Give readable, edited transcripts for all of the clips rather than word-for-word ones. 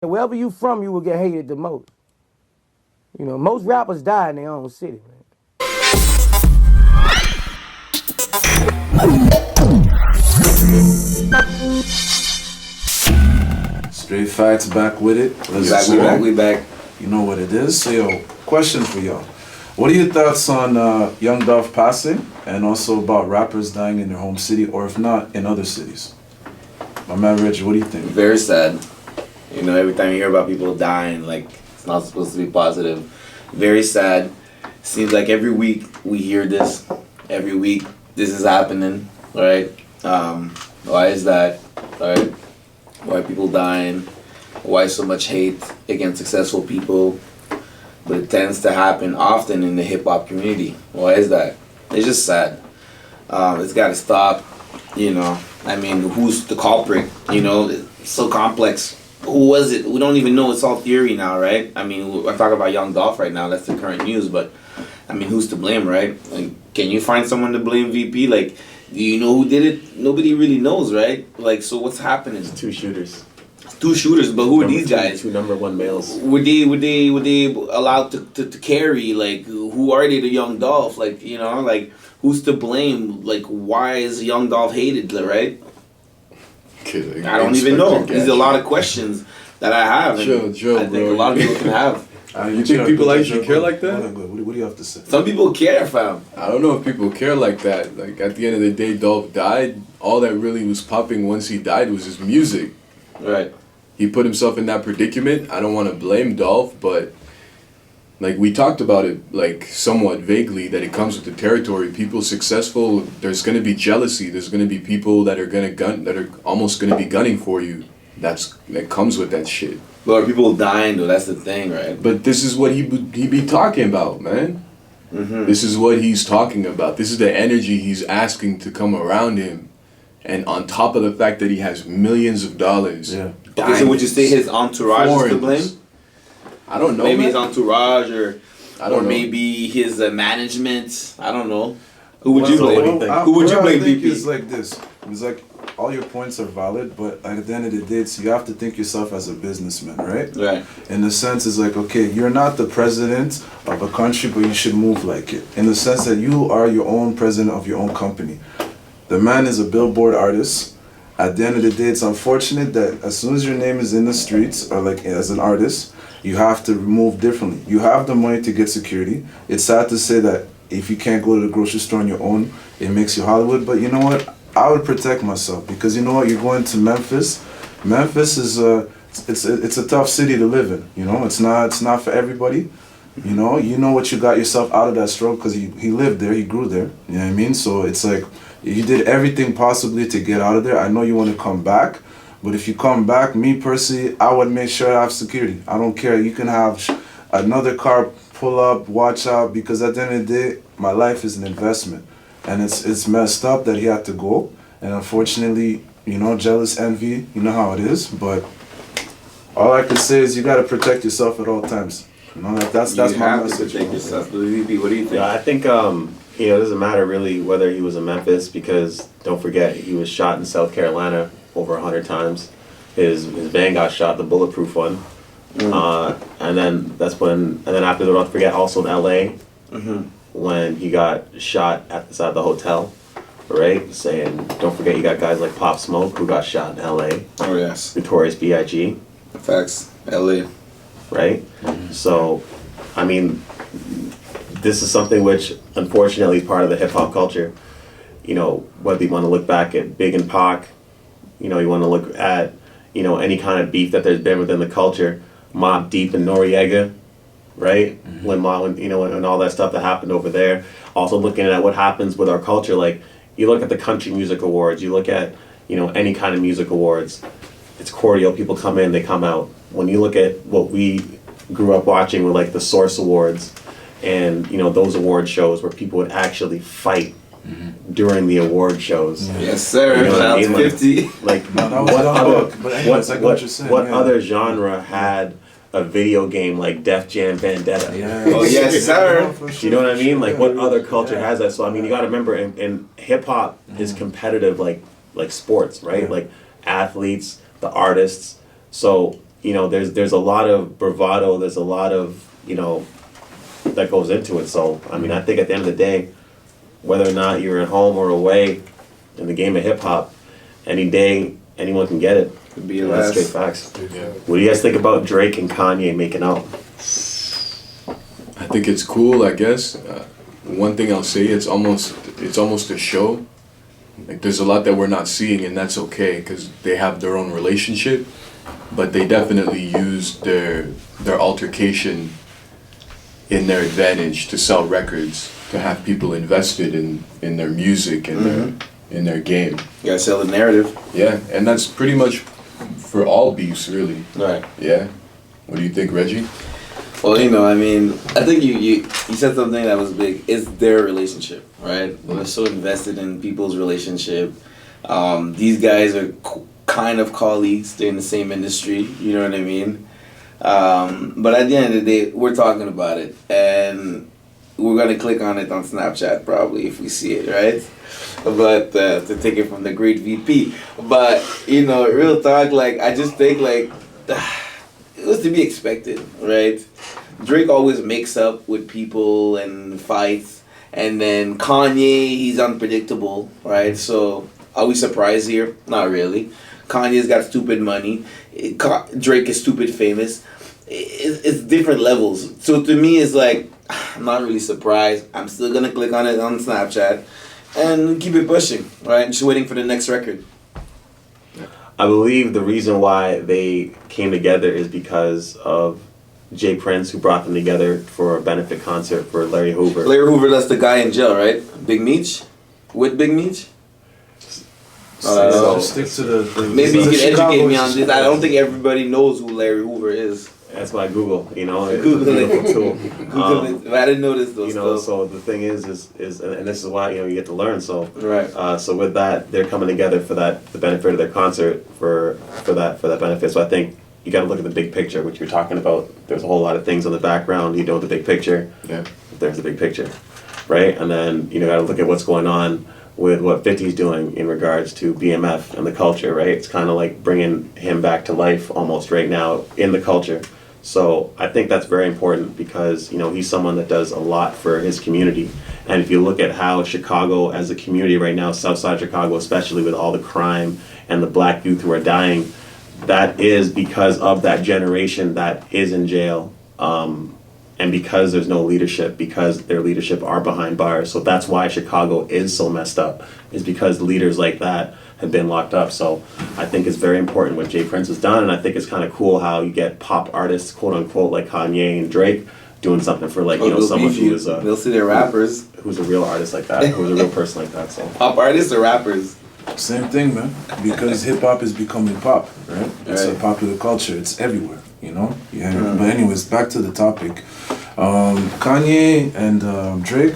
Wherever you from, you will get hated the most. You know, most rappers die in their own city, man. Straight facts, back with it. We back. You know what it is. So, yo, question for y'all. What are your thoughts on Young Dolph passing, and also about rappers dying in their home city, or if not, in other cities? My man Rich, what do you think? Very sad. You know, every time you hear about people dying, like, it's not supposed to be positive. Very sad. Seems like every week we hear this. Every week this is happening, right? Why is that, right? Why are people dying? Why so much hate against successful people? But it tends to happen often in the hip-hop community. Why is that? It's just sad. It's got to stop, you know. I mean, who's the culprit? You know, it's so complex. Who was it? We don't even know. It's all theory now, right? I mean, we're talking about Young Dolph right now. That's the current news. But, I mean, who's to blame, right? Like, can you find someone to blame VP? Like, do you know who did it? Nobody really knows, right? Like, so what's happening? Two shooters. Two shooters, but who are these guys? Two number one males. Would they allowed to carry? Like, who are they? The Young Dolph, like, you know, like, who's to blame? Like, why is Young Dolph hated, right? I don't even know. There's a lot of questions that I have. And Joe, I think a lot of people can have. You think people actually care like that? What do you have to say? Some people care, fam. I don't know if people care like that. Like, at the end of the day, Dolph died. All that really was popping once he died was his music. Right. He put himself in that predicament. I don't want to blame Dolph, but like we talked about it, like somewhat vaguely, that it comes with the territory. People successful, there's gonna be jealousy. There's gonna be people that are almost gonna be gunning for you. That comes with that shit. But are people dying though? That's the thing, right? But this is what he be talking about, man. Mm-hmm. This is what he's talking about. This is the energy he's asking to come around him. And on top of the fact that he has millions of dollars. Yeah. Okay, so would you say his entourage is to blame? I don't know. Maybe man. his entourage, or know. maybe his management. I don't know. Who would you Well, blame? Who would you blame, I think VP? is like this. It's like all your points are valid, but at the end of the day, it's, you have to think yourself as a businessman, right? Right. In the sense, it's like, okay, you're not the president of a country, but you should move like it. In the sense that you are your own president of your own company. The man is a billboard artist. At the end of the day, it's unfortunate that as soon as your name is in the streets, or like as an artist, you have to move differently. You have the money to get security. It's sad to say that if you can't go to the grocery store on your own, it makes you Hollywood. But you know what? I would protect myself, because you know what? You're going to Memphis. Memphis is it's a tough city to live in. You know, it's not for everybody. You know what you got yourself out of that struggle, because he lived there, he grew there. You know what I mean? So it's like, you did everything possibly to get out of there. I know you want to come back, but if you come back, me personally, I would make sure I have security. I don't care. You can have another car pull up, watch out, because at the end of the day, my life is an investment. And it's messed up that he had to go. And unfortunately, you know, jealous, envy, you know how it is. But all I can say is you got to protect yourself at all times. You know, that's my message. Protect yourself. VP, what do you think? Yeah, I think it doesn't matter really whether he was in Memphis, because don't forget he was shot in South Carolina over 100 times. His van got shot, the bulletproof one, and then after that, don't forget also in L.A. When he got shot at the side of the hotel, right? Saying don't forget you got guys like Pop Smoke who got shot in L.A. Oh yes. Notorious B.I.G. Facts. L.A. Right? So, I mean, this is something which, unfortunately, is part of the hip-hop culture. You know, whether you want to look back at Big and Pac, you know, you want to look at, you know, any kind of beef that there's been within the culture, Mobb Deep and Noriega, right? When all that stuff that happened over there. Also looking at what happens with our culture, like, you look at the country music awards, you look at, you know, any kind of music awards, it's cordial, people come in, they come out. When you look at what we grew up watching with, like, the Source Awards, and, you know, those award shows where people would actually fight during the award shows. Yes, sir. You know what I mean? 50. Like, what other genre had a video game like Def Jam Vendetta? Oh, yes, sir. You know what I mean? Like, what other culture has that? So, I mean, you got to remember, in hip-hop is competitive like sports, right? Like, athletes, the artists. So, you know, there's a lot of bravado, there's a lot of, you know, that goes into it. So I mean, I think at the end of the day, whether or not you're at home or away in the game of hip hop, any day anyone can get it. Could be a That's last. straight facts. Yeah. What do you guys think about Drake and Kanye making out? I think it's cool. I guess one thing I'll say, it's almost a show. Like there's a lot that we're not seeing, and that's okay because they have their own relationship. But they definitely use their altercation in their advantage to sell records, to have people invested in their music and in their game. You gotta sell the narrative. Yeah, and that's pretty much for all beefs, really. Right. Yeah. What do you think, Reggie? Well, you know, I mean, I think you said something that was big. It's their relationship, right? We're so invested in people's relationship. These guys are kind of colleagues. They're in the same industry. You know what I mean? But at the end of the day, we're talking about it, and we're gonna click on it on Snapchat probably if we see it, right? But to take it from the great VP. But you know, real talk. Like I just think like it was to be expected, right? Drake always makes up with people and fights, and then Kanye, he's unpredictable, right? So are we surprised here? Not really. Kanye's got stupid money. Drake is stupid famous. It's different levels. So to me, it's like, I'm not really surprised. I'm still going to click on it on Snapchat and keep it pushing, right? Just waiting for the next record. I believe the reason why they came together is because of Jay Prince, who brought them together for a benefit concert for Larry Hoover. Larry Hoover, that's the guy in jail, right? Big Meech? With Big Meech? So stick to the Maybe you the can Chicago educate me on is- this. I don't think everybody knows who Larry Hoover is. That's why Google, you know, it's Google a it. beautiful tool. Google it. But I didn't notice those You know, stuff. so the thing is, and this is why, you know, you get to learn. So, Right. so with that, they're coming together for the benefit of their concert for that benefit. So I think you got to look at the big picture, which you're talking about. There's a whole lot of things on the background. You know, the big picture. Yeah. There's the big picture, right? And then you know, got to look at what's going on with what 50's doing in regards to BMF and the culture, right? It's kind of like bringing him back to life almost right now in the culture. So I think that's very important because, you know, he's someone that does a lot for his community. And if you look at how Chicago as a community right now, Southside Chicago, especially with all the crime and the black youth who are dying, that is because of that generation that is in jail. And because there's no leadership, because their leadership are behind bars. So that's why Chicago is so messed up, is because leaders like that have been locked up. So I think it's very important what Jay Prince has done, and I think it's kind of cool how you get pop artists, quote unquote, like Kanye and Drake, doing something for like, you know, someone who is They'll see their rappers. who's a real artist like that, who's a real person like that. So Pop artists or rappers? Same thing, man. Because hip hop is becoming pop, right? It's a Right. popular culture. It's everywhere, you know. Yeah. But anyways, back to the topic. Kanye and Drake.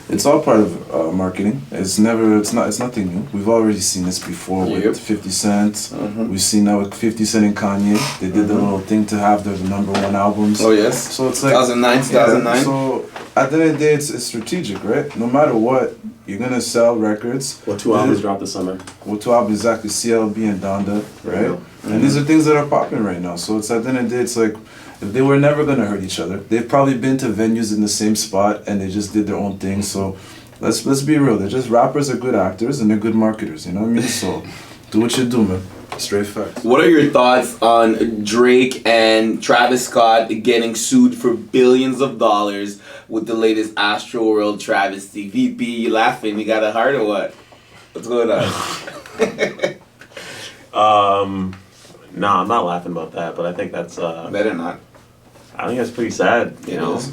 It's all part of marketing. It's nothing new. We've already seen this before with 50 Cent. We've seen now with 50 Cent and Kanye. They did the little thing to have their #1 albums. Oh, yes. So it's like 2009, 2009. Yeah, so at the end of the day, it's strategic, right? No matter what, you're gonna sell records. well, 2 albums dropped this summer. Well, 2 albums exactly, CLB and Donda, right? Yeah. And these are things that are popping right now. So it's at the end of the day, it's like if they were never gonna hurt each other, they've probably been to venues in the same spot and they just did their own thing. So let's be real. They're just rappers are good actors and they're good marketers. You know what I mean? So do what you do, man. Straight facts. What are your thoughts on Drake and Travis Scott getting sued for billions of dollars with the latest Astroworld travesty? VP, you laughing? You got a heart or what? What's going on? No, I'm not laughing about that, but I think that's Better not. I think that's pretty sad, you It know. is.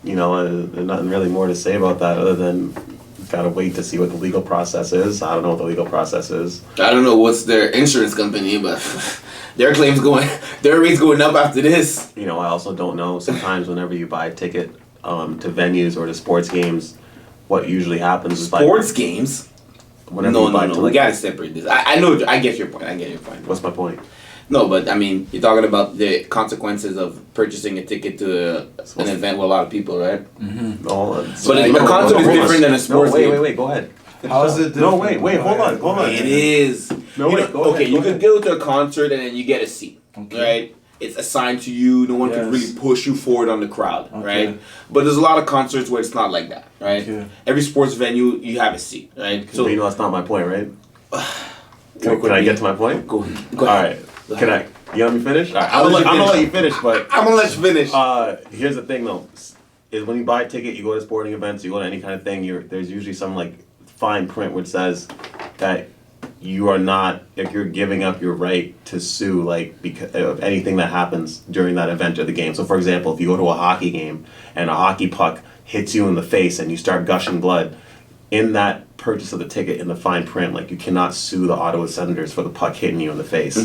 You know, there's nothing really more to say about that other than gotta wait to see what the legal process is. I don't know what the legal process is. I don't know what's their insurance company, but their rates going up after this. You know, I also don't know sometimes whenever you buy a ticket to venues or to sports games, what usually happens is Sports games? whenever No, you buy we gotta separate this. I know, I get your point. What's my point? No, but I mean, you're talking about the consequences of purchasing a ticket to an event with a lot of people, right? No, But the concert is different than a sports game. Wait, go ahead. How is it No, different? wait, hold on. It is. No, you wait, know, go okay, ahead, you go could ahead. go to a concert and then you get a seat, right? It's assigned to you. No one can Yes. really push you forward on the crowd, Okay. right? But there's a lot of concerts where it's not like that, right? Okay. Every sports venue, you have a seat, right? So you know that's not my point, right? Can I get to my point? Go All ahead. right. Can I? You let me finish? All right. I'll let you I'm gonna let finish. you finish, but I'm gonna let you finish. here's the thing though, is when you buy a ticket, you go to sporting events, you go to any kind of thing, there's usually some like fine print which says that you are not, if you're giving up your right to sue, like because of anything that happens during that event or the game. So for example, if you go to a hockey game and a hockey puck hits you in the face and you start gushing blood, in that purchase of the ticket, in the fine print, like you cannot sue the Ottawa Senators for the puck hitting you in the face.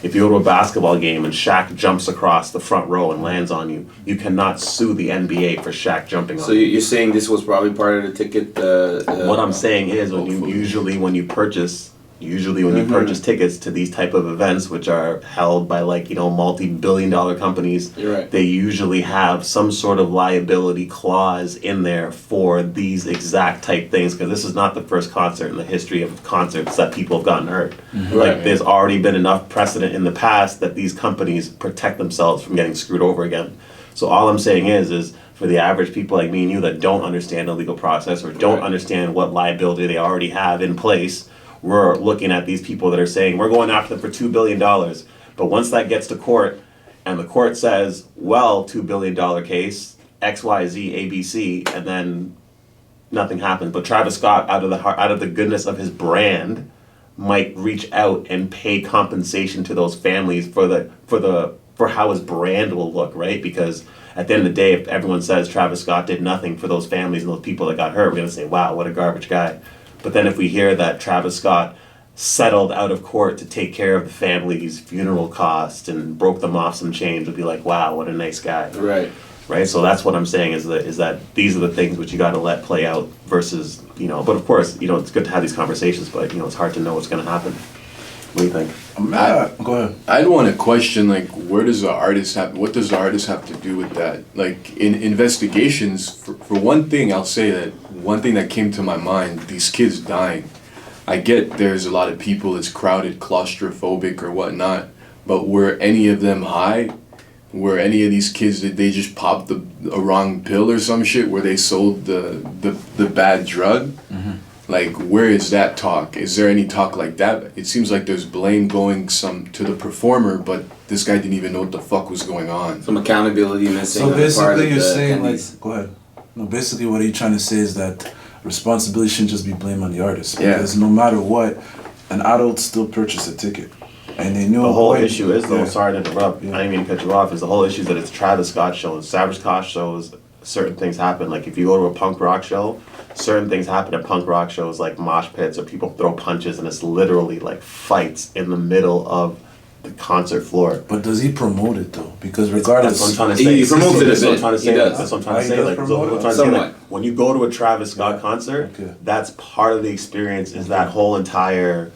If you go to a basketball game and Shaq jumps across the front row and lands on you, you cannot sue the NBA for Shaq jumping on So you. you're saying this was probably part of the ticket? What I'm saying is when you purchase tickets to these type of events, which are held by like, you know, multi-billion-dollar companies, You're right. they usually have some sort of liability clause in there for these exact type things, because this is not the first concert in the history of concerts that people have gotten hurt. Right. Like there's already been enough precedent in the past that these companies protect themselves from getting screwed over again. So all I'm saying is for the average people like me and you that don't understand the legal process or don't understand what liability they already have in place, we're looking at these people that are saying we're going after them for $2 billion. But once that gets to court and the court says, well, $2 billion case, X, Y, Z, ABC, and then nothing happens. But Travis Scott, out of the goodness of his brand, might reach out and pay compensation to those families for how his brand will look, right? Because at the end of the day, if everyone says Travis Scott did nothing for those families and those people that got hurt, we're gonna say, wow, what a garbage guy. But then if we hear that Travis Scott settled out of court to take care of the family's funeral costs and broke them off some change, we'll be like, wow, what a nice guy. Right? So that's what I'm saying is that these are the things which you got to let play out versus, you know, but of course, you know, it's good to have these conversations, but, you know, it's hard to know what's going to happen. What do you think? Go ahead. I'd want to question, like, what does the artist have to do with that? Like, in investigations, for one thing, I'll say that one thing that came to my mind, these kids dying. I get there's a lot of people, it's crowded, claustrophobic or whatnot, but were any of them high? Were any of these kids, did they just pop a wrong pill or some shit where they sold the bad drug? Like, where is that talk? Is there any talk like that? It seems like there's blame going to the performer, but this guy didn't even know what the fuck was going on. Some accountability missing. So basically, you're saying attendees. like, go ahead. No, basically, what are you trying to say is that responsibility shouldn't just be blamed on the artist. Yeah. Because no matter what, an adult still purchased a ticket, and they knew. The whole issue is, though, Yeah. sorry to interrupt, I didn't mean to cut you off, is the whole issue that it's Travis Scott shows. Travis Scott shows, certain things happen. Like if you go to a punk rock show, certain things happen at punk rock shows, like mosh pits or people throw punches, and it's literally like fights in the middle of the concert floor. But does he promote it though? Because regardless, That's what I'm trying to say. He promotes it a That's what I'm bit. trying to He say. does. That's what I'm trying to He say. does Like, promote I'm it? trying to say, like, Somewhat. when you go to a Travis Scott concert, Okay. that's part of the experience. Is that whole entire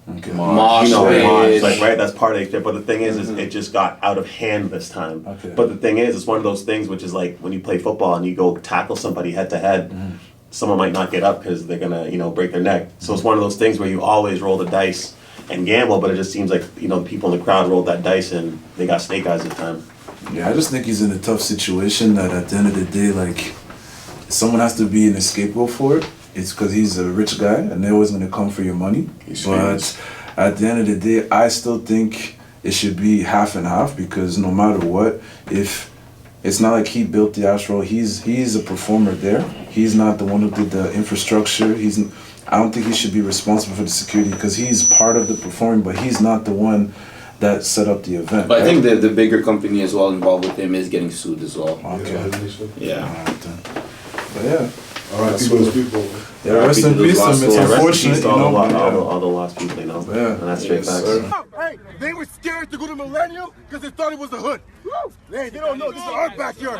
Mosh mosh, like, pit. right? That's part of the experience. But the thing is it just got out of hand this time. Okay. But the thing is, it's one of those things which is like when you play football and you go tackle somebody head to head. Someone might not get up because they're gonna, you know, break their neck. So it's one of those things where you always roll the dice and gamble, but it just seems like, you know, the people in the crowd rolled that dice and they got snake eyes this time. Yeah, I just think he's in a tough situation that at the end of the day, like, someone has to be an scapegoat for it. It's because he's a rich guy and they're always going to come for your money. He's but famous. at the end of the day, I still think it should be half and half because no matter what, if it's not like he built the Astroworld, he's a performer there. He's not the one who did the infrastructure. I don't think he should be responsible for the security because he's part of the performing, but he's not the one that set up the event. But I right? think the bigger company as well involved with him is getting sued as well. Okay. Yeah. Alright then. But yeah. Alright, people. Yeah, rest in peace. It's Yeah, rest in unfortunate, peace to you know. but yeah. all the lost people, you know. Yeah. And that's straight Yes, facts. sir. Hey, they were scared to go to Millennium because they thought it was the hood. Hey, they don't know. This is our backyard.